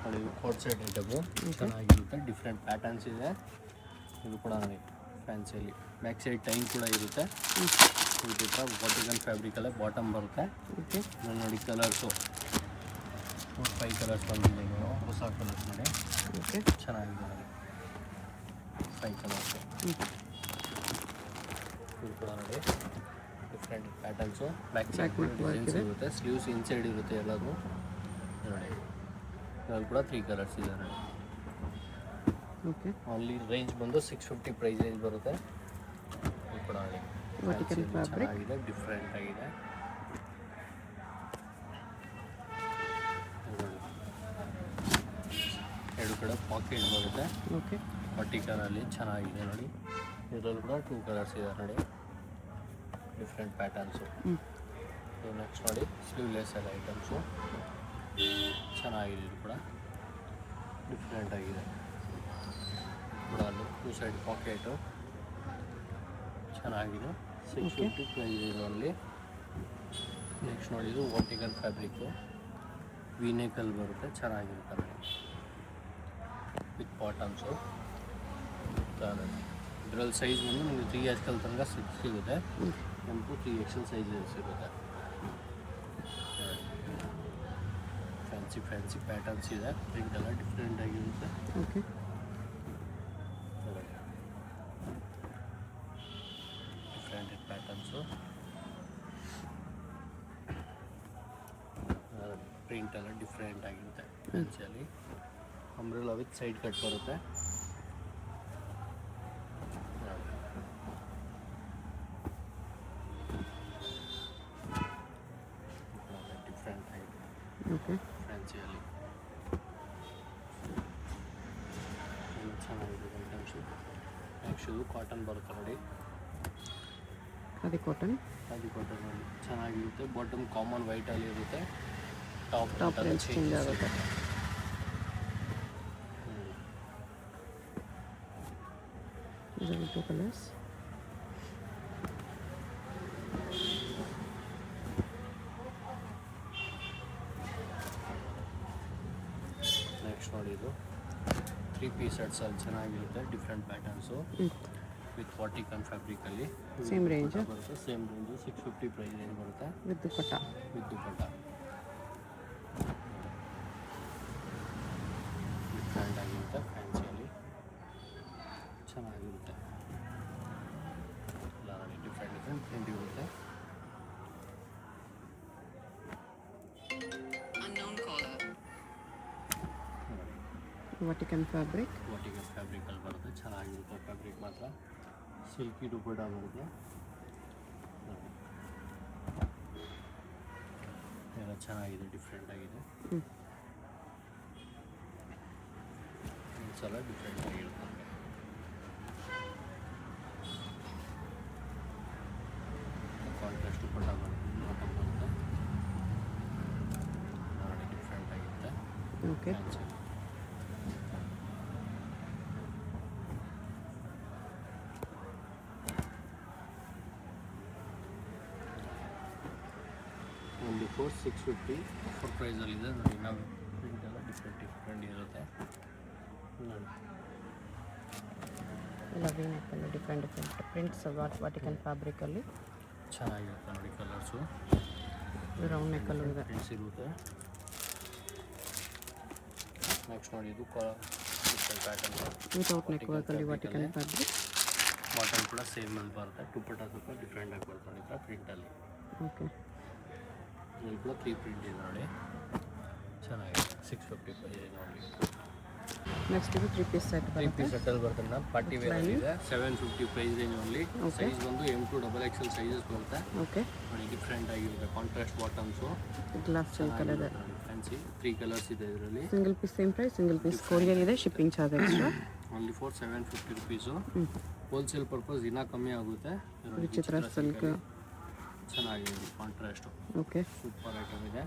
ನೋಡಿ coat set item ಚೆನ್ನಾಗಿರುತ್ತೆ, different patterns ಇದೆ. ಇದು ಕೂಡ ನೋಡಿ ಫ್ಯಾನ್ಸಿಯಲ್ಲಿ ಬ್ಯಾಕ್ ಸೈಡ್ ಟೈಮ್ ಕೂಡ ಇರುತ್ತೆ. ಇದು ವರ್ಟಿಕಲ್ ಫ್ಯಾಬ್ರಿಕಲ್ಲೇ ಬಾಟಮ್ ಬರುತ್ತೆ. ನೋಡಿ ಕಲರ್ಸು 4-5 ಕಲರ್ಸ್ ಬಂದಿದೆ, ನೀವು ಹೊಸ ಕಲರ್ಸ್ ನೋಡಿ. ಚೆನ್ನಾಗಿದೆ ನೋಡಿ 5 ಕಲರ್ಸು. ಇದು ಕೂಡ ನೋಡಿ different patterns, back side designs ಇರುತ್ತೆ, ಸ್ಲೀವ್ಸ್ ಇನ್ಸೈಡ್ ಇರುತ್ತೆ ಎಲ್ಲದು ನೋಡಿ. ಇದ್ರಲ್ಲಿ ಕೂಡ 3 ಕಲರ್ಸ್ ಇದೆ ನೋಡಿ. ಓನ್ಲಿ ರೇಂಜ್ ಬಂದು 650 ಪ್ರೈಸ್ ರೇಂಜ್ ಬರುತ್ತೆ. ಇದು ಕೂಡ ನೋಡಿ ಚೆನ್ನಾಗಿದೆ, ಡಿಫ್ರೆಂಟ್ ಆಗಿದೆ. ಎರಡು ಕಡೆ ಪಾಕೆಟ್ ಬರುತ್ತೆ, ವರ್ಟಿಕಲಲ್ಲಿ ಚೆನ್ನಾಗಿದೆ ನೋಡಿ. ಇದರಲ್ಲಿ ಕೂಡ 2 ಕಲರ್ಸ್ ಇದೆ ನೋಡಿ, ಡಿಫ್ರೆಂಟ್ ಪ್ಯಾಟರ್ನ್ಸು. ನೆಕ್ಸ್ಟ್ ನೋಡಿ ಸ್ಲೀವ್ಲೆಸ್ ಎಲ್ಲ ಐಟಮ್ಸು ಚೆನ್ನಾಗಿದೆ, ಇದು ಕೂಡ ಡಿಫ್ರೆಂಟ್ ಆಗಿದೆ. ಕೂಡ ಅಲ್ಲಿ 2 ಸೈಡ್ ಪಾಕೆಟು ಚೆನ್ನಾಗಿದೆ, 650 ಪ್ರೈಸ್ ಇದೆ ಅಲ್ಲಿ. ನೆಕ್ಸ್ಟ್ ನೋಡಿ ಇದು ವರ್ಟಿಕಲ್ ಫ್ಯಾಬ್ರಿಕ್ಕು, ವಿನೇಕಲ್ ಬರುತ್ತೆ, ಚೆನ್ನಾಗಿರುತ್ತೆ ನೋಡಿ ವಿತ್ ಬಾಟಮ್ಸು. ಇದರಲ್ಲಿ ಸೈಜ್ ಬಂದು ನಿಮಗೆ 3XL ತನಕ ಸಿಗುತ್ತೆ, ನಮಗೂ 3XL ಸೈಜ್ ಸಿಗುತ್ತೆ. ಫ್ಯಾನ್ಸಿ ಪ್ಯಾಟರ್ನ್ಸ್ ಇದೆ, ಪ್ರಿಂಟ್ ಎಲ್ಲ ಡಿಫ್ರೆಂಟ್ ಆಗಿರುತ್ತೆ. ಡಿಫ್ರೆಂಟ್ ಪ್ಯಾಟರ್ನ್ಸು, ಪ್ರಿಂಟ್ ಎಲ್ಲ ಡಿಫ್ರೆಂಟ್ ಆಗಿರುತ್ತೆ. ಫ್ಯಾನ್ಸಿಯಲ್ಲಿ ಅಂಬ್ರೆಲಾ ವಿತ್ ಸೈಡ್ ಕಟ್ ಬರುತ್ತೆ. ಡಿಫ್ರೆಂಟ್ ಆಗಿದೆ ಫ್ಯಾನ್ಸಿಯಲ್ಲಿ, ಚೆನ್ನಾಗಿದೆ ಐಟಮ್ಸು. ನೆಕ್ಸ್ಟ್ ಇದು ಕಾಟನ್ ಬರುತ್ತೆ ನೋಡಿ, ಖಾದಿ ಕಾಟನ್ ಅಲ್ಲಿ ಚೆನ್ನಾಗಿರುತ್ತೆ. ಬಾಟಮ್ ಕಾಮನ್ ವೈಟಲ್ಲಿ ಇರುತ್ತೆ, ಟಾಪ್ ಚೇಂಜ್ ಆಗುತ್ತೆ. ಇದರಲ್ಲಿ 2 ಕಲರ್ಸ್. ನೆಕ್ಸ್ಟ್ ನೋಡಿ ಇದು 3 ಪೀಸ್ ಸೆಟ್ಸಲ್ಲಿ ಚೆನ್ನಾಗಿರುತ್ತೆ, ಡಿಫ್ರೆಂಟ್ ಪ್ಯಾಟರ್ನ್ಸು ವಿತ್ ವರ್ಟಿಕಲ್ ಫ್ಯಾಬ್ರಿಕಲ್ಲಿ. ಸೇಮ್ ರೇಂಜ್ ಬರುತ್ತೆ, ಸೇಮ್ ರೇಂಜು 650 ಪ್ರೈಸ್ ರೇಂಜ್ ಬರುತ್ತೆ ವಿತ್ ದುಪಟ್ಟ. ಡಿಫ್ರೆಂಟ್ ಆಗಿರುತ್ತೆ, ಫ್ಯಾನ್ಸಿಯಲ್ಲಿ ಚೆನ್ನಾಗಿರುತ್ತೆ. ಎಲ್ಲ ನೋಡಿ ಡಿಫ್ರೆಂಟ್ ಪ್ರಿಂಟ್ ಇರುತ್ತೆ. ವರ್ಟಿಕಲ್ ಫ್ಯಾಬ್ರಿಕಲ್ಲಿ ಬರುತ್ತೆ, ಚೆನ್ನಾಗಿರುತ್ತೆ. ಫ್ಯಾಬ್ರಿಕ್ ಮಾತ್ರ ಸಿಲ್ಕಿ ದುಪಟ್ಟ ಬರುತ್ತೆ, ಎಲ್ಲ ಚೆನ್ನಾಗಿದೆ, ಡಿಫ್ರೆಂಟ್ ಆಗಿದೆ. ಸಲ ಡಿಫ್ರೆಂಟ್ ಆಗಿರುತ್ತೆ. ಕಾಂಟ್ರಾಸ್ಟ್ ದುಪಟ್ಟ ಬರುತ್ತೆ, ನೋಡಿ ಡಿಫ್ರೆಂಟ್ ಆಗಿರುತ್ತೆ. ಒಂದು 650 ಆಫರ್ ಪ್ರೈಸಲ್ಲಿದೆ ನೋಡಿ. ನಾವು ಪ್ರಿಂಟ್ ಎಲ್ಲ ಡಿಫ್ರೆಂಟ್ ಇರುತ್ತೆ ನೋಡಿ. ಎಲ್ಲ ವೀನೆಕ್ಕಲ್ಲಿ ಡಿಫ್ರೆಂಟ್ ಪ್ರಿಂಟ್ಸ್ ವರ್ಟಿಕಲ್ ಫ್ಯಾಬ್ರಿಕಲ್ಲಿ ಚೆನ್ನಾಗಿರುತ್ತೆ ನೋಡಿ. ಕಲರ್ಸು ರೌಂಡ್ ನೆಕ್ಕಲ್ಲೂ ಇದೆ, ಪ್ರಿಂಟ್ಸ್ ಇರುತ್ತೆ. ನೆಕ್ಸ್ಟ್ ನೋಡಿ ಇದು ಡಿಫ್ರೆಂಟ್ ಪ್ಯಾಟರ್ನ್ ವಿತೌಟ್ ನೆಕ್ ವರ್ಕಲ್ಲಿ ವರ್ಟಿಕಲ್ ಫ್ಯಾಬ್ರಿಕ್. ಬಾಟಮ್ ಕೂಡ ಸೇಮ್ ಅಲ್ಲಿ ಬರುತ್ತೆ, ದುಪಟ್ಟ ಸ್ವಲ್ಪ ಡಿಫ್ರೆಂಟ್ ಆಗಿ ಬರುತ್ತೆ ನೋಡಿ ಪ್ರಿಂಟಲ್ಲಿ. ಇಲ್ಲಿ ಕೂಡ 3 ಪ್ರಿಂಟ್ ಇದೆ ನೋಡಿ, ಚೆನ್ನಾಗಿದೆ. 650 ಪ್ರೈಸ್ ನೋಡಿ. ನೆಕ್ಸ್ಟ್ ಇದು 3 ಪೀಸ್ ಸೆಟ್ ಅಲ್ಲಿ ಬರುತ್ತೆ ಮೇಡಮ್, ಪಾರ್ಟಿ ವೇರ್ ಇದೆ. 750 ಪ್ರೈಸ್ ರೇಂಜ್ ಓನ್ಲಿ. ಸೈಜ್ ಬಂದು M2 XXL ಸೈಜಸ್ ಬರುತ್ತೆ. ನೋಡಿ ಡಿಫ್ರೆಂಟ್ ಆಗಿರುತ್ತೆ. Contrast bottoms, glass silk colour ನೋಡಿ ಫ್ಯಾನ್ಸಿ. 3 ಕಲರ್ಸ್ ಇದೆ ಇದರಲ್ಲಿ. Single piece same price, single piece courier ಇದೆ, shipping charge extra. Only for 750 rupees. Wholesale purpose ಇನ್ನೂ ಕಮ್ಮಿ ಆಗುತ್ತೆ. ವಿಚಿತ್ರ ಸಿಲ್ಕ್ ಚೆನ್ನಾಗಿದೆ, ಕಾಂಟ್ರಾಸ್ಟು ಸೂಪರ್ ಐಟಮ್ ಇದೆ.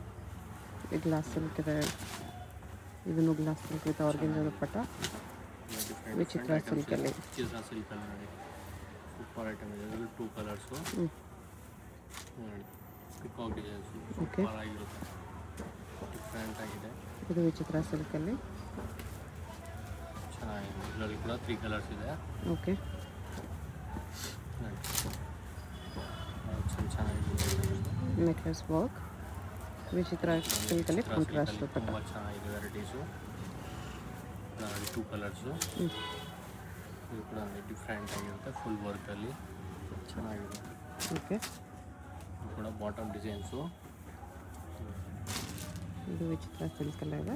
ಈ ಗ್ಲಾಸ್ ಸಿಲ್ಕ್ ಇದೆ, ಇದನ್ನು glass silk with organza dupatta. ವಿಚಿತ್ರ ಸಿಲ್ಕಲ್ಲಿ ನೋಡಿ ಸೂಪರ್ ಐಟಮ್ ಇದೆ. ಇದರಲ್ಲಿ 2 ಕಲರ್ಸು ನೋಡಿ, ಪಿಕಾಕ್ ಡಿಸೈನ್ಸು ಸೂಪರ್ ಆಗಿರುತ್ತೆ, ಡಿಫ್ರೆಂಟ್ ಆಗಿದೆ. ಇದು ವಿಚಿತ್ರ ಸಿಲ್ಕಲ್ಲಿ. ಚೆನ್ನಾಗಿದೆ, ಇದರಲ್ಲಿ ಕೂಡ 3 ಕಲರ್ಸ್ ಇದೆ. ಓಕೆ. ಚೆನ್ನಾಗಿದೆ, ನೆಕ್ಲೆಸ್ ವರ್ಕ್ ವಿಚಿತ್ರ ಸಿಲ್ಕಲ್ಲಿ ಕಾಂಟ್ರಾಸ್ಟ್ ದುಪ್ಪಟ್ಟ. ತುಂಬ ಚೆನ್ನಾಗಿದೆ ವೆರೈಟೀಸು. 2 ಕಲರ್ಸು. ಇದು ಕೂಡ ಡಿಫ್ರೆಂಟ್ ಆಗಿರುತ್ತೆ, ಫುಲ್ ವರ್ಕಲ್ಲಿ ಚೆನ್ನಾಗಿದೆ. ಓಕೆ. ಇದು ಕೂಡ ಬಾಟಮ್ ಡಿಸೈನ್ಸು. ಇದು ವಿಚಿತ್ರ ಸಿಲ್ಕಲ್ಲೇ ಇದೆ.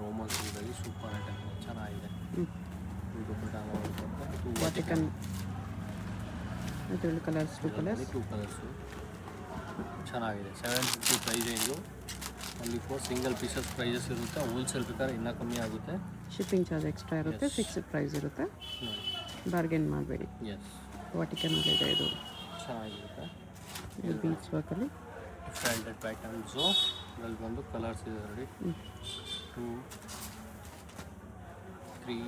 ರೋಮನ್ ಸಿಲ್ಕಲ್ಲಿ ಸೂಪರ್ ಐಟಮ್ ಚೆನ್ನಾಗಿದೆ. ಇದು ಕೂಡ ವಾಟಿಕನ್ ಇದು ಕಲರ್ಸ್ 2 ಕಲರ್ಸ್. 2 ಕಲರ್ಸು ಚೆನ್ನಾಗಿದೆ. 750 ಪ್ರೈಸ್ ರೇಂಜು. ಅಲ್ಲಿ 4 ಸಿಂಗಲ್ ಪೀಸಸ್ ಪ್ರೈಸಸ್ ಇರುತ್ತೆ. ಹೋಲ್ಸೇಲ್ ಬೇಕಾದ್ರೆ ಇನ್ನೂ ಕಮ್ಮಿ ಆಗುತ್ತೆ. ಶಿಪ್ಪಿಂಗ್ ಚಾರ್ಜ್ ಎಕ್ಸ್ಟ್ರಾ ಇರುತ್ತೆ. ಫಿಕ್ಸ್ಡ್ ಪ್ರೈಸ್ ಇರುತ್ತೆ. ಬಾರ್ಗೇನ್ ಮಾಡಬೇಡಿ. ಎಸ್, ವಾಟಿಕನಲ್ಲಿ ಇದೆ ಇದು. ಚೆನ್ನಾಗಿರುತ್ತೆ. ಇದು ಬೀಚ್ ವರ್ಕಲ್ಲಿ ಡಿಫ್ರೆಂಟೆಡ್ ಪ್ಯಾಟರ್ನ್ಸು. ಇದರಲ್ಲಿ ಬಂದು ಕಲರ್ಸ್ ಇದೆ ನೋಡಿ. 2, 3.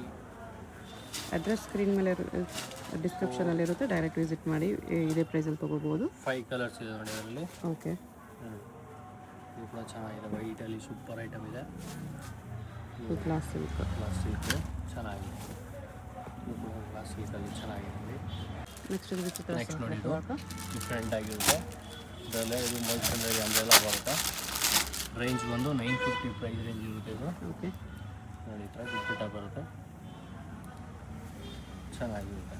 ಅಡ್ರೆಸ್ ಸ್ಕ್ರೀನ್ ಮೇಲೆ ಡಿಸ್ಕ್ರಿಪ್ಷನಲ್ಲಿ ಇರುತ್ತೆ. ಡೈರೆಕ್ಟ್ ವಿಸಿಟ್ ಮಾಡಿ ಇದೇ ಪ್ರೈಸಲ್ಲಿ ತೊಗೋಬೋದು. 5 ಕಲರ್ಸ್ ಇದೆ ನೋಡಿ ಅದರಲ್ಲಿ. ಓಕೆ. ಇದು ಕೂಡ ಚೆನ್ನಾಗಿದೆ, ವೈಟಲ್ಲಿ ಸೂಪರ್ ಐಟಮ್ ಇದೆ. Glass silk. ಗ್ಲಾಸ್ ಸಿಲ್ಕ್ ಚೆನ್ನಾಗಿದೆ. ಇದು ಕೂಡ ಗ್ಲಾಸ್ ಸಿಲ್ಕಲ್ಲಿ ಚೆನ್ನಾಗಿದೆ ನೋಡಿ. ನೆಕ್ಸ್ಟ್ ಇದು ವಿಚಿತ್ರ ನೆಕ್ಸ್ಟ್ ನೋಡಿ, ಇದು ಡಿಫ್ರೆಂಟ್ ಆಗಿರುತ್ತೆ. ಇದರಲ್ಲೇ ಇದು ಮಲ್ಚಂದ್ರಲ್ಲಿ ಅಂದೆಲ್ಲ ಬರುತ್ತೆ. ರೇಂಜ್ ಬಂದು 950 ಪ್ರೈಸ್ ರೇಂಜ್ ಇರುತ್ತೆ ಇದು. ಓಕೆ. ನೋಡಿ ಈ ಥರ ದುಪ್ಪಟ್ಟ ಬರುತ್ತೆ, ಚೆನ್ನಾಗಿರುತ್ತೆ.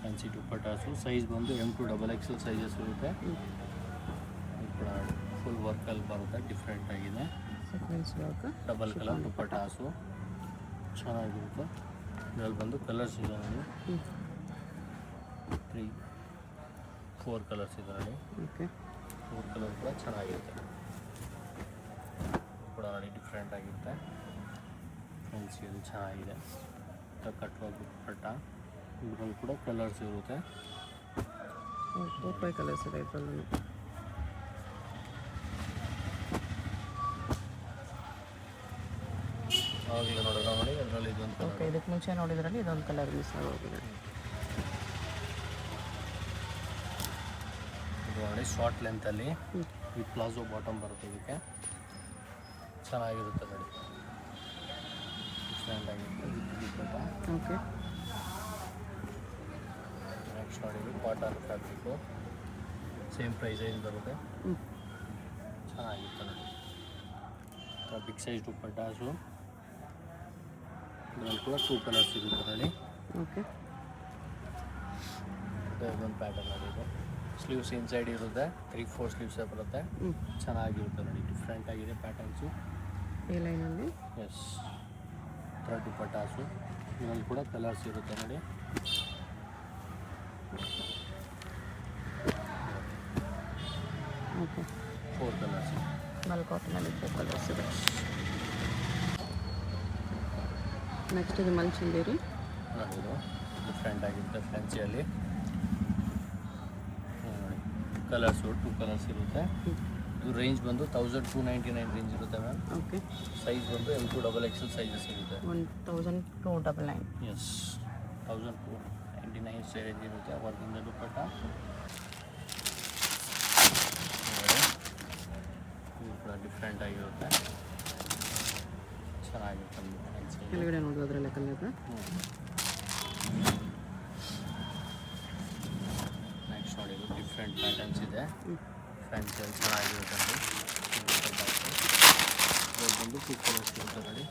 ಫ್ಯಾನ್ಸಿ ದುಪ್ಪಟ್ಟಾಸು. ಸೈಜ್ ಬಂದು M to XXL ಸೈಜಸ್ ಇರುತ್ತೆ. ಇದು ಕೂಡ ಫುಲ್ ವರ್ಕಲ್ಲಿ ಬರುತ್ತೆ, ಡಿಫ್ರೆಂಟ್ ಆಗಿದೆ. ಸೀಕ್ವೆನ್ಸ್ ವರ್ಕ್, ಡಬಲ್ ಕಲರ್ ದುಪ್ಪಟ್ಟಾಸು ಚೆನ್ನಾಗಿರುತ್ತೆ. ಇದರಲ್ಲಿ ಬಂದು ಕಲರ್ಸ್ ಇದೆ ನೋಡಿ. 3, 4 ಕಲರ್ಸ್ ಇದೆ ನೋಡಿ. ಓಕೆ. 4 ಕಲರ್ ಕೂಡ ಚೆನ್ನಾಗಿರುತ್ತೆ. ಕೂಡ ನೋಡಿ ಡಿಫ್ರೆಂಟ್ ಆಗಿರುತ್ತೆ. ಫ್ಯಾನ್ಸಿಯಲ್ಲಿ ಚೆನ್ನಾಗಿದೆ. ಕಟ್ಟುವ ದುಪ್ಪಟ್ಟ. ಇದರಲ್ಲಿ ಕೂಡ ಕಲರ್ಸ್ ಇರುತ್ತೆ. 4-5 ಕಲರ್ಸ್ ಇದೆ ಇದರಲ್ಲೂ. ಆವಾಗಲೇ ನೋಡೋಣ ನೋಡಿ, ಅದರಲ್ಲಿ ಇದೊಂದು ಓಕೆ. ಇದಕ್ಕೆ ಮುಂಚೆ ನೋಡಿದ್ರಲ್ಲಿ ಇದೊಂದು ಕಲರ್ ಮಿಸ್ ಆಗೋಗಿದೆ. ಇದು ನೋಡಿ ಶಾರ್ಟ್ ಲೆಂತಲ್ಲಿ ವಿತ್ ಪ್ಲಾಜೋ ಬಾಟಮ್ ಬರುತ್ತೆ. ಇದಕ್ಕೆ ಚೆನ್ನಾಗಿರುತ್ತೆ ನೋಡಿ, ಡಿಫ್ರೆಂಟ್ ಆಗಿರುತ್ತೆ ವಿತ್ ದುಪ್ಪಟ್ಟ. ಓಕೆ. ನೆಕ್ಸ್ಟ್ ನೋಡಿ, ಇದು ಕಾಟನ್ ಫ್ಯಾಬ್ರಿಕ್ಕು. ಸೇಮ್ ಪ್ರೈಸ್ ಏನು ಬರುತ್ತೆ. ಚೆನ್ನಾಗಿರುತ್ತೆ ನೋಡಿ. Big size dupattas. ಇದರಲ್ಲಿ ಕೂಡ 2 ಕಲರ್ಸ್ ಇರುತ್ತೆ ನೋಡಿ. ಓಕೆ. ಇದೊಂದು ಪ್ಯಾಟರ್ನ್ ನೋಡಿ. ಇದು ಸ್ಲೀವ್ಸ್ ಇನ್ಸೈಡ್ ಇರುತ್ತೆ. 3-4 ಸ್ಲೀವ್ಸೇ ಬರುತ್ತೆ. ಚೆನ್ನಾಗಿರುತ್ತೆ ನೋಡಿ, ಡಿಫ್ರೆಂಟ್ ಆಗಿದೆ ಪ್ಯಾಟರ್ನ್ಸು. ಈ ಲೈನಲ್ಲಿ ಎಸ್, ಥರ ದುಪ್ಪಟ್ಟಾಸು. ಇದರಲ್ಲಿ ಕೂಡ ಕಲರ್ಸ್ ಇರುತ್ತೆ ನೋಡಿ. ಓಕೆ. 4 ಕಲರ್ಸ್. ಮಲ್ ಕಾಟನಲ್ಲಿ 4 ಕಲರ್ಸ್ ಇದೆ. ನೆಕ್ಸ್ಟ್ ಇದು ಮಲ್ಚಂದೇರಿ. ನೋಡಿ, ಇದು ಡಿಫ್ರೆಂಟ್ ಆಗಿರುತ್ತೆ ಫ್ಯಾನ್ಸಿಯಲ್ಲಿ. ನೋಡಿ ಕಲರ್ಸು 2 ಕಲರ್ಸ್ ಇರುತ್ತೆ. ಇದು ರೇಂಜ್ ಬಂದು 1299 ರೇಂಜ್ ಇರುತ್ತೆ ಮ್ಯಾಮ್. ಓಕೆ. ಸೈಜ್ ಬಂದು M to XXL ಸೈಜಸ್ ಇರುತ್ತೆ. 1299. ಎಸ್, 1299 ರೇಂಜ್ ಇರುತ್ತೆ. ವರ್ಕಿಂಗ್ ದುಪ್ಪಟ್ಟ. ಇದು ಕೂಡ ಡಿಫ್ರೆಂಟ್ ಆಗಿರುತ್ತೆ, ಚೆನ್ನಾಗಿರುತ್ತೆ ಫ್ಯಾನ್ಸಿ. ಕೆಳಗಡೆ ನೋಡೋದು ಅದರಲ್ಲೇ ಕಲರ್. ನೆಕ್ಸ್ಟ್ ನೋಡಿ, ಇದು ಡಿಫ್ರೆಂಟ್ ಪ್ಯಾಟರ್ನ್ಸ್ ಇದೆ. ಫ್ಯಾನ್ಸಿಯಲ್ಲಿ ಚೆನ್ನಾಗಿರುತ್ತೆ ನೋಡಿ. ಇದ್ರಲ್ಲಿ ಬಂದು 2 ಕಲರ್ಸ್ ಇರುತ್ತೆ ನೋಡಿ.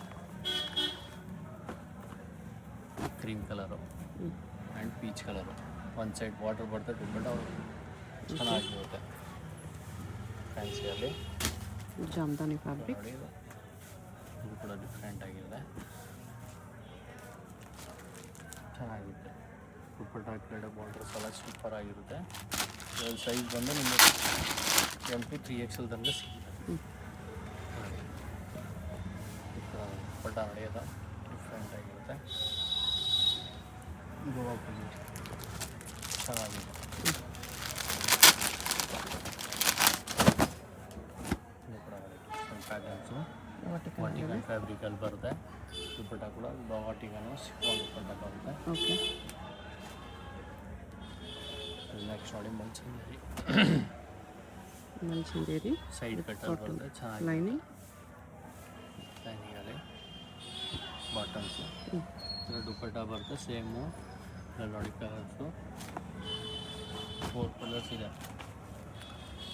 Cream colour and peach colour. ಒಂದು ಸೈಡ್ ವಾಟರ್ ಬರುತ್ತೆ ದುಪ್ಪಟ್ಟ. ಚೆನ್ನಾಗಿರುತ್ತೆ ಫ್ಯಾನ್ಸಿಯಲ್ಲಿ. ಜಾಮ್ದಾನಿ ಫ್ಯಾಬ್ರಿಕ್. ನೋಡಿ, ಇದು ಕೂಡ ಡಿಫ್ರೆಂಟ್ ಆಗಿದೆ, ಚೆನ್ನಾಗಿರುತ್ತೆ. ದುಪ್ಪಟ್ಟ ಕೆಳಗಡೆ ಬಾರ್ಡರ್ಸ್ ಎಲ್ಲ ಸೂಪರ್ ಆಗಿರುತ್ತೆ. ಸೈಜ್ ಬಂದು ನಿಮಗೆ M to 3XL ತನಕ ಸಿಗುತ್ತೆ. ದುಪ್ಪಟ್ಟ ನಡೆಯೋದು ಡಿಫ್ರೆಂಟ್ ಆಗಿರುತ್ತೆ. ಗೋವಾ ಪಲ್ಲಿ ಚೆನ್ನಾಗಿದೆ. ಪ್ಯಾಟರ್ನ್ಸು ವಾಟಿಕನ್ ಫ್ಯಾಬ್ರಿಕಲ್ಲಿ ಬರುತ್ತೆ. ದುಪ್ಪಟ್ಟ ಕೂಡ ವಾಟಿಕನ್ನು ಸಿಕ್ಕೊಂಡು ದುಪ್ಪಟ್ಟ ಬರುತ್ತೆ. ಓಕೆ. ನೆಕ್ಸ್ಟ್ ನೋಡಿ ಮಲ್ಚಂದೇರಿ. ಮಲ್ಚಂದೇರಿ ಸೈಡ್ ಕಟ್ಟಲ್ಲಿ ಬರುತ್ತೆ, ಚೆನ್ನಾಗಿ ಲೈನಿಂಗ್. ದುಪ್ಪಟ್ಟ ಬರುತ್ತೆ ಸೇಮು. ನೋಡಿ ಕಲರ್ಸು 4 ಕಲರ್ಸ್ ಇದೆ.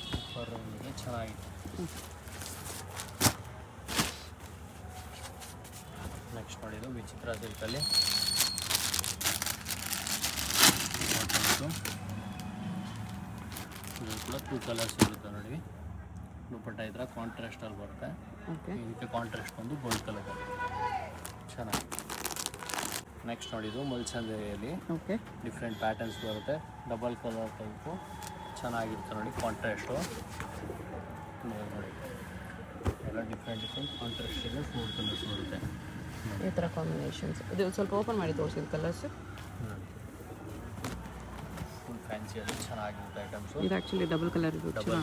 ಸೂಪರ್ ಇದೆ, ಚೆನ್ನಾಗಿದೆ. ನೆಕ್ಸ್ಟ್ ನೋಡಿದ್ದು ವಿಚಿತ್ರ ಸಿಲ್ಕಲ್ಲಿ ಇದು ಕೂಡ 2 ಕಲರ್ಸ್ ಇರುತ್ತೆ ನೋಡಿ. ದುಪ್ಪಟ್ಟ ಈ ಥರ ಕಾಂಟ್ರಾಸ್ಟಲ್ಲಿ ಬರುತ್ತೆ. ಇದಕ್ಕೆ ಕಾಂಟ್ರಾಸ್ಟ್ ಬಂದು ಗೋಲ್ಡ್ ಕಲರ್ ಚೆನ್ನಾಗಿ. ನೆಕ್ಸ್ಟ್ ನೋಡಿದ್ದು ಮಲ್ಚಂದೇರಿಯಲ್ಲಿ ಡಿಫ್ರೆಂಟ್ ಪ್ಯಾಟರ್ನ್ಸ್ ಬರುತ್ತೆ. ಡಬಲ್ ಕಲರ್ ಟೈಪು ಚೆನ್ನಾಗಿರುತ್ತೆ ನೋಡಿ. ಕಾಂಟ್ರಾಸ್ಟು ನೋಡಿ ಎಲ್ಲ ಡಿಫ್ರೆಂಟ್ ಕಾಂಟ್ರಾಸ್ಟ್ ಇದೆ. 4 ಕಲರ್ಸ್ ಬರುತ್ತೆ ಈ ಥರ ಕಾಂಬಿನೇಷನ್ಸ್. ಇದು ಸ್ವಲ್ಪ ಓಪನ್ ಮಾಡಿ ತೋರಿಸಿದ ಕಲರ್ಸ್. ಫುಲ್ ಫ್ಯಾನ್ಸಿಯಲ್ಲಿ ಚೆನ್ನಾಗಿರುತ್ತೆ ಐಟಮ್ಸು. ಇದು ಆ್ಯಕ್ಚುಲಿ ಡಬಲ್ ಕಲರ್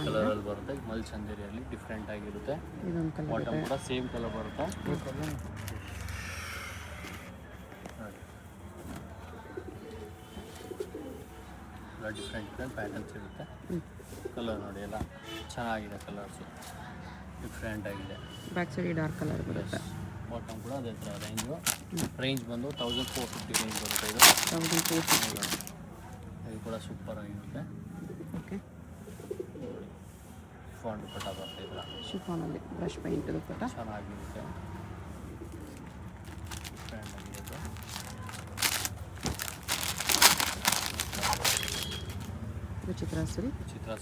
ಕಲರಲ್ಲಿ ಬರುತ್ತೆ. ಮಲ್ಚಂದೇರಿಯಲ್ಲಿ ಡಿಫ್ರೆಂಟ್ ಆಗಿರುತ್ತೆ. ಇದೊಂದು ಕಲರ್ ಬಾಟಮ್ ಕೂಡ ಸೇಮ್ ಕಲರ್ ಬರುತ್ತೆ. ಡಿಫ್ರೆಂಟ್ ಪ್ಯಾಟರ್ನ್ಸ್ ಇರುತ್ತೆ. ಕಲರ್ ನೋಡಿ ಎಲ್ಲ ಚೆನ್ನಾಗಿದೆ. ಕಲರ್ಸು ಡಿಫ್ರೆಂಟ್ ಆಗಿದೆ. ಬ್ಯಾಕ್ ಸೈಡ್ ಡಾರ್ಕ್ ಕಲರ್ ಬರುತ್ತೆ. ಬಾಟಮ್ ಕೂಡ ಅದೇ ಥರ ರೇಂಜ್ ಬಂದು 1450 ರೇಂಜ್ ಬರುತ್ತೆ. ಇದು 1450. ಇದು ಕೂಡ ಸೂಪರ್ ಆಗಿರುತ್ತೆ. ಓಕೆ, ಶಿಫಾನ್ ದುಪ್ಪಟ್ಟ ಬರುತ್ತೆ. ಈ ಥರ ಶಿಫಾನಲ್ಲಿ ಬ್ರಷ್ ಪೈಂಟ್ ದುಪ್ಪಟ್ಟ ಚೆನ್ನಾಗಿರುತ್ತೆ. ಡಿಫ್ರೆಂಟ್ ಆಗಿರುತ್ತೆ. ವಿಚಿತ್ರ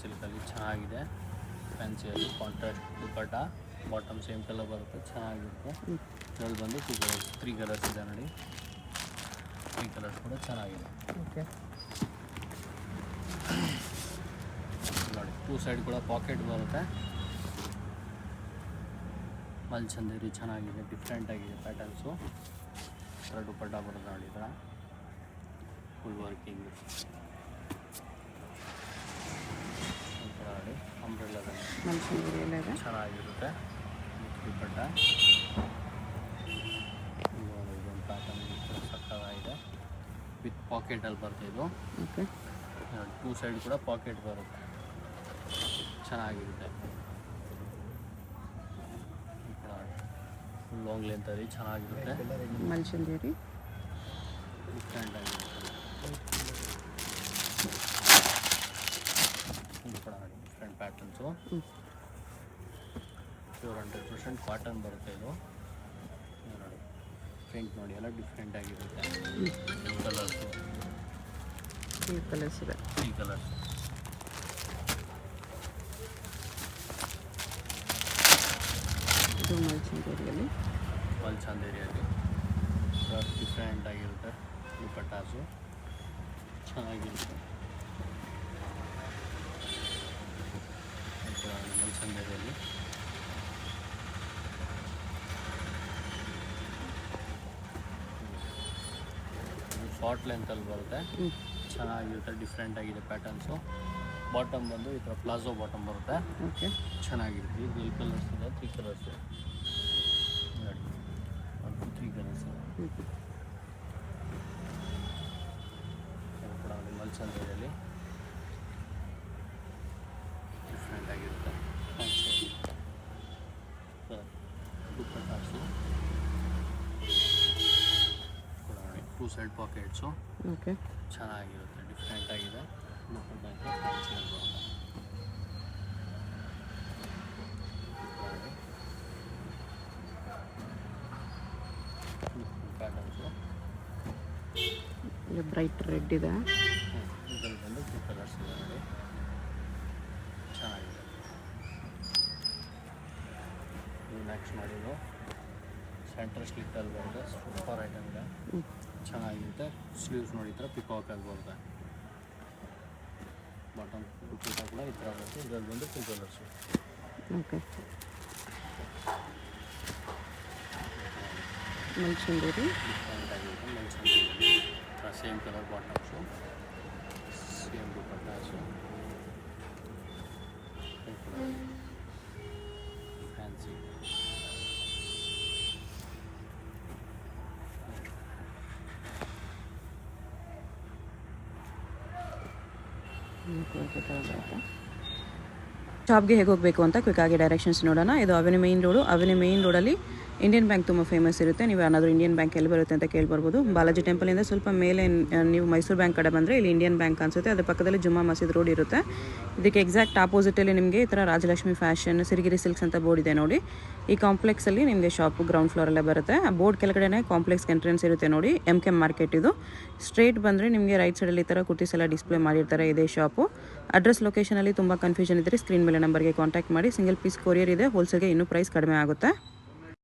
ಸಿಲ್ಕಲ್ಲಿ ಚೆನ್ನಾಗಿದೆ. ಫ್ಯಾನ್ಸಿಯಲ್ಲಿ ಕಾಂಟ್ರಾಸ್ಟ್ ದುಪ್ಪಟ್ಟ. ಬಾಟಮ್ ಸೇಮ್ ಕಲರ್ ಬರುತ್ತೆ, ಚೆನ್ನಾಗಿರುತ್ತೆ. ಇದರಲ್ಲಿ ಬಂದು 2 ಕಲರ್ಸ್ 3 ಕಲರ್ಸ್ ಇದೆ ನೋಡಿ. 3 ಕಲರ್ಸ್ ಕೂಡ ಚೆನ್ನಾಗಿದೆ. ಓಕೆ, ನೋಡಿ 2 ಸೈಡ್ ಕೂಡ ಪಾಕೆಟ್ ಬರುತ್ತೆ. ಮಲ್ಚಂದೇರಿ ಚೆನ್ನಾಗಿದೆ. ಡಿಫ್ರೆಂಟ್ ಆಗಿದೆ ಪ್ಯಾಟರ್ನ್ಸು. ಈ ಥರ ದುಪ್ಪಟ್ಟ ಬರುತ್ತೆ ನೋಡಿ. ಈ ಥರ ಫುಲ್ ವರ್ಕಿಂಗ್ ನೋಡಿ. ಅಂಬ್ರೆಲ್ಲಾದಲ್ಲಿ ಮಲ್ಚಂದೇರಿ ಎಲ್ಲ ಚೆನ್ನಾಗಿರುತ್ತೆ ದುಪ್ಪಟ್ಟ. ಇದೊಂದು ಪ್ಯಾಟರ್ನ್ ಸಕ್ಕತ್ತಾಗಿದೆ. ವಿತ್ ಪಾಕೆಟಲ್ಲಿ ಬರುತ್ತೆ ಇದು. ಓಕೆ, 2 ಸೈಡ್ ಕೂಡ ಪಾಕೆಟ್ ಬರುತ್ತೆ, ಚೆನ್ನಾಗಿರುತ್ತೆ. ಫುಲ್ ಲಾಂಗ್ ಲೆಂತಲ್ಲಿ ಚೆನ್ನಾಗಿರುತ್ತೆ. ಮಲ್ಚಂದೇರಿ ಡಿಫ್ರೆಂಟ್ ಆಗಿರುತ್ತೆ. ಇದು ಕೂಡ ಡಿಫ್ರೆಂಟ್ ಪ್ಯಾಟರ್ನ್ಸು. ಪ್ಯೂರ್ 100% ಕಾಟನ್ ಬರುತ್ತೆ ಇದು. ನೋಡಿ ಪ್ರಿಂಟ್ ನೋಡಿ ಎಲ್ಲ ಡಿಫ್ರೆಂಟ್ ಆಗಿರುತ್ತೆ. ಕಲರ್ಸು 3 ಕಲರ್ಸ್ ಇದೆ. 3 ಕಲರ್ಸ್. ಇದು ಮಲ್ಚಂದೇರಿಯಲ್ಲಿ ಡಿಫ್ರೆಂಟ್ ಆಗಿರುತ್ತೆ. ದುಪ್ಪಟ್ಟಾಸು ಚೆನ್ನಾಗಿರುತ್ತೆ. ಮಲ್ಚಂದೇರಿಯಲ್ಲಿ ಶಾರ್ಟ್ ಲೆಂತಲ್ಲಿ ಬರುತ್ತೆ, ಚೆನ್ನಾಗಿರುತ್ತೆ. ಡಿಫ್ರೆಂಟ್ ಆಗಿದೆ ಪ್ಯಾಟರ್ನ್ಸು. ಬಾಟಮ್ ಬಂದು ಈ ಥರ ಪ್ಲಾಜೋ ಬಾಟಮ್ ಬರುತ್ತೆ. ಓಕೆ, ಚೆನ್ನಾಗಿರುತ್ತೆ. ಇದು 12 ಕಲರ್ಸ್ ಇದೆ. 3 ಕಲರ್ಸ್ ನೋಡಿ. 1 2 3 ಕಲರ್ಸ್ ಇದೆ. ಕೂಡ ಮಲ್ಚಂದೇರಿಯಲ್ಲಿ ಡಿಫ್ರೆಂಟ್ ಆಗಿರುತ್ತೆ. ದುಪ್ಪಟ್ಟಾಸು ಕೂಡ ನೋಡಿ. 2 ಸೈಡ್ ಪಾಕೆಟ್ಸು ಓಕೆ, ಚೆನ್ನಾಗಿರುತ್ತೆ. ಡಿಫ್ರೆಂಟ್ ಆಗಿದೆ. ದುಪ್ಪಟ್ಟ ಫ್ಯಾನ್ಸಿಯಲ್ಲಿ ಬರುತ್ತೆ. ಪ್ಯಾಟರ್ನ್ಸು ಇದು ಬ್ರೈಟ್ ರೆಡ್ ಇದೆ. ಇದರಲ್ಲಿ ಬಂದು 2 ಕಲರ್ಸ್ ಇದೆ ನೋಡಿ. ಚೆನ್ನಾಗಿದೆ. ಇದು ನೆಕ್ಸ್ಟ್ ಮಾಡಿದ್ದು ಸೆಂಟ್ರ್ ಸ್ಲಿಟ್ಟಲ್ಲಿ ಬರುತ್ತೆ. ಸೂಪರ್ ಐಟಮ್ ಇದೆ, ಚೆನ್ನಾಗಿರುತ್ತೆ. ಸ್ಲೀವ್ಸ್ ನೋಡಿ ಈ ಥರ ಪಿಕಾಕಲ್ಲಿ ಬರುತ್ತೆ. ಬಾಟಮ್ ದುಪ್ಪಟ್ಟ ಕೂಡ ಈ ಥರ ಬರುತ್ತೆ. ಇದರಲ್ಲಿ ಬಂದು 2 ಕಲರ್ಸು. ಓಕೆ, ಮಲ್ಚಂದೇರಿ ಡಿಫ್ರೆಂಟ್ ಆಗಿರುತ್ತೆ. ಮಲ್ಚಂದೇರಿ same colour bottoms, same dupattas. Fancy ಶಾಪ್ಗೆ ಹೇಗೆ ಹೋಗಬೇಕು ಅಂತ ಕ್ವಿಕ್ ಆಗಿ ಡೈರೆಕ್ಷನ್ಸ್ ನೋಡೋಣ. ಇದು avenue main road. Avenue main ರೋಡಲ್ಲಿ ಇಂಡಿಯನ್ ಬ್ಯಾಂಕ್ ತುಂಬ ಫೇಮಸ್ ಇರುತ್ತೆ. ನೀವು ಏನಾದರೂ ಇಂಡಿಯನ್ ಬ್ಯಾಂಕ್ ಎಲ್ಲಿ ಬರುತ್ತೆ ಅಂತ ಕೇಳ್ಬರ್ಬೋದು. ಬಾಲಾಜಿ ಟೆಂಪಲಿಂದ ಸ್ವಲ್ಪ ಮೇಲೆ ನೀವು ಮೈಸೂರು ಬ್ಯಾಂಕ್ ಕಡೆ ಬಂದರೆ ಇಲ್ಲಿ ಇಂಡಿಯನ್ ಬ್ಯಾಂಕ್ ಅನಿಸುತ್ತೆ. ಅದ್ರ ಪಕ್ಕದಲ್ಲಿ ಜುಮ್ಮಾ ಮಸೀದ್ ರೋಡ್ ಇರುತ್ತೆ. ಇದಕ್ಕೆ ಎಕ್ಸಾಕ್ಟ್ ಆಪೋಸಿಟಲ್ಲಿ ನಿಮಗೆ ಈ ಥರ ರಾಜಲಕ್ಷ್ಮಿ ಫ್ಯಾಷನ್, ಸಿರಿಗಿರಿ ಸಿಲ್ಕ್ಸ್ ಅಂತ ಬೋರ್ಡ್ ಇದೆ ನೋಡಿ. ಈ ಕಾಂಪ್ಲೆಕ್ಸಲ್ಲಿ ನಿಮಗೆ ಶಾಪ್ ಗ್ರೌಂಡ್ ಫ್ಲೋರಲ್ಲೇ ಬರುತ್ತೆ. ಆ ಬೋರ್ಡ್ ಕೆಳಗಡೆ ಕಾಂಪ್ಲೆಕ್ಸ್ಗೆ ಎಂಟ್ರೆನ್ಸ್ ಇರುತ್ತೆ ನೋಡಿ. MK ಮಾರ್ಕೆಟ್ ಇದು. ಸ್ಟ್ರೇಟ್ ಬಂದರೆ ನಿಮಗೆ ರೈಟ್ ಸೈಡಲ್ಲಿ ಈ ಥರ ಕುರ್ತೀಸ್ ಎಲ್ಲ ಡಿಸ್ಪ್ಲೇ ಮಾಡಿರ್ತಾರೆ. ಇದೇ ಶಾಪು. ಅಡ್ರೆಸ್ ಲೊಕೇಶನಲ್ಲಿ ತುಂಬ ಕನ್ಫ್ಯೂಷನ್ ಇದ್ದರೆ ಸ್ಕ್ರೀನ್ ಮೇಲೆ ನಂಬರ್ಗೆ ಕಾಂಟ್ಯಾಕ್ಟ್ ಮಾಡಿ. ಸಿಂಗಲ್ ಪೀಸ್ ಕೊರಿಯರ್ ಇದೆ. ಹೋಲ್ಸೇಲ್ಗೆ ಇನ್ನೂ ಪ್ರೈಸ್ ಕಡಿಮೆ ಆಗುತ್ತೆ.